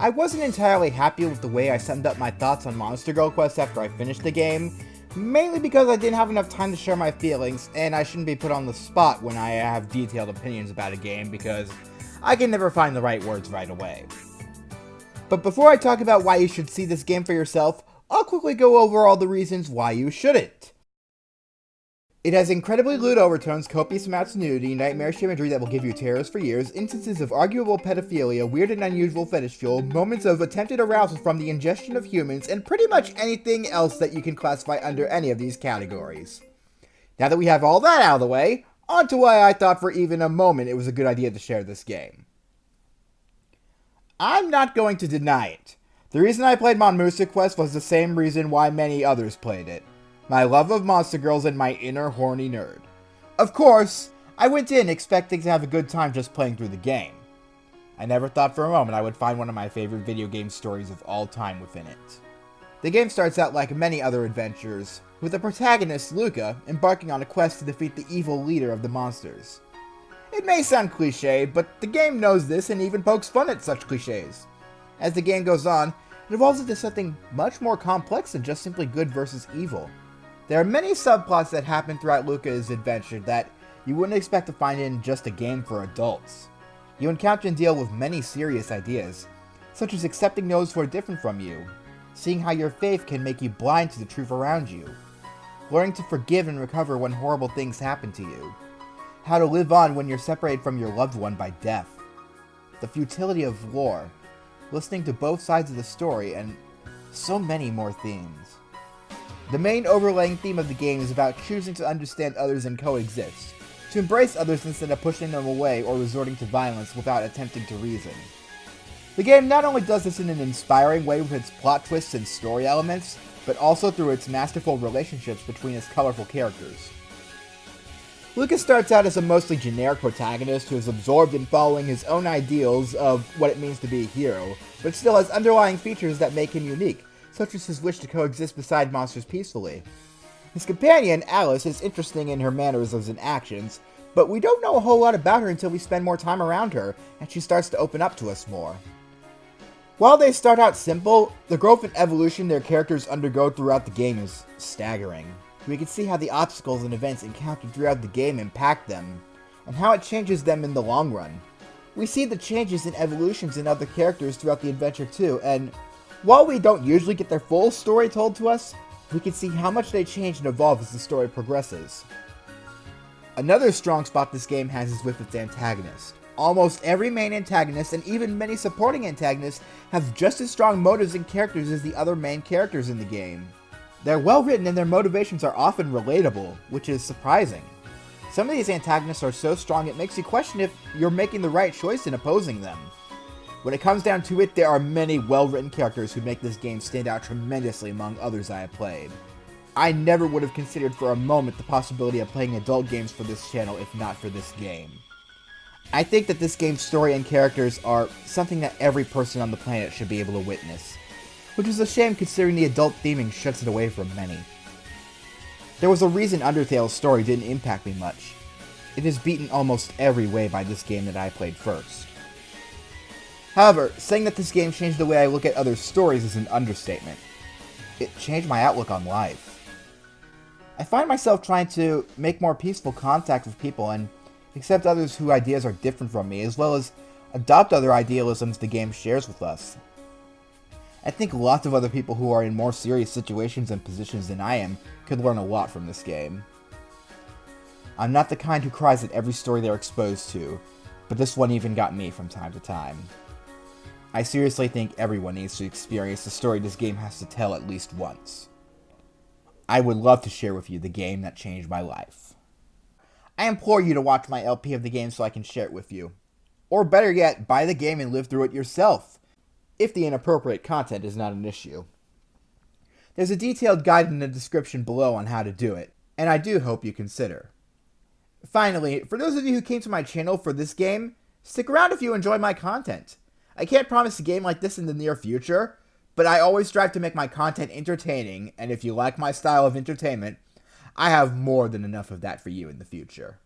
I wasn't entirely happy with the way I summed up my thoughts on Monster Girl Quest after I finished the game, mainly because I didn't have enough time to share my feelings, and I shouldn't be put on the spot when I have detailed opinions about a game because I can never find the right words right away. But before I talk about why you should see this game for yourself, I'll quickly go over all the reasons why you shouldn't. It has incredibly lewd overtones, copious amounts of nudity, nightmarish imagery that will give you terrors for years, instances of arguable pedophilia, weird and unusual fetish fuel, moments of attempted arousal from the ingestion of humans, and pretty much anything else that you can classify under any of these categories. Now that we have all that out of the way, on to why I thought for even a moment it was a good idea to share this game. I'm not going to deny it. The reason I played Monster Quest was the same reason why many others played it. My love of monster girls and my inner horny nerd. Of course, I went in expecting to have a good time just playing through the game. I never thought for a moment I would find one of my favorite video game stories of all time within it. The game starts out like many other adventures, with the protagonist, Luca, embarking on a quest to defeat the evil leader of the monsters. It may sound cliche, but the game knows this and even pokes fun at such cliches. As the game goes on, it evolves into something much more complex than just simply good versus evil. There are many subplots that happen throughout Luca's adventure that you wouldn't expect to find in just a game for adults. You encounter and deal with many serious ideas, such as accepting those who are different from you, seeing how your faith can make you blind to the truth around you, learning to forgive and recover when horrible things happen to you, how to live on when you're separated from your loved one by death, the futility of war, listening to both sides of the story, and so many more themes. The main overlaying theme of the game is about choosing to understand others and coexist, to embrace others instead of pushing them away or resorting to violence without attempting to reason. The game not only does this in an inspiring way with its plot twists and story elements, but also through its masterful relationships between its colorful characters. Lucas starts out as a mostly generic protagonist who is absorbed in following his own ideals of what it means to be a hero, but still has underlying features that make him unique, such as his wish to coexist beside monsters peacefully. His companion, Alice, is interesting in her mannerisms and actions, but we don't know a whole lot about her until we spend more time around her, and she starts to open up to us more. While they start out simple, the growth and evolution their characters undergo throughout the game is staggering. We can see how the obstacles and events encountered throughout the game impact them, and how it changes them in the long run. We see the changes and evolutions in other characters throughout the adventure too, and while we don't usually get their full story told to us, we can see how much they change and evolve as the story progresses. Another strong spot this game has is with its antagonist. Almost every main antagonist, and even many supporting antagonists, have just as strong motives and characters as the other main characters in the game. They're well written and their motivations are often relatable, which is surprising. Some of these antagonists are so strong it makes you question if you're making the right choice in opposing them. When it comes down to it, there are many well-written characters who make this game stand out tremendously among others I have played. I never would have considered for a moment the possibility of playing adult games for this channel if not for this game. I think that this game's story and characters are something that every person on the planet should be able to witness, which is a shame considering the adult theming shuts it away from many. There was a reason Undertale's story didn't impact me much. It is beaten almost every way by this game that I played first. However, saying that this game changed the way I look at other stories is an understatement. It changed my outlook on life. I find myself trying to make more peaceful contact with people and accept others whose ideas are different from me, as well as adopt other idealisms the game shares with us. I think lots of other people who are in more serious situations and positions than I am could learn a lot from this game. I'm not the kind who cries at every story they're exposed to, but this one even got me from time to time. I seriously think everyone needs to experience the story this game has to tell at least once. I would love to share with you the game that changed my life. I implore you to watch my LP of the game so I can share it with you. Or better yet, buy the game and live through it yourself, if the inappropriate content is not an issue. There's a detailed guide in the description below on how to do it, and I do hope you consider. Finally, for those of you who came to my channel for this game, stick around if you enjoy my content. I can't promise a game like this in the near future, but I always strive to make my content entertaining, and if you like my style of entertainment, I have more than enough of that for you in the future.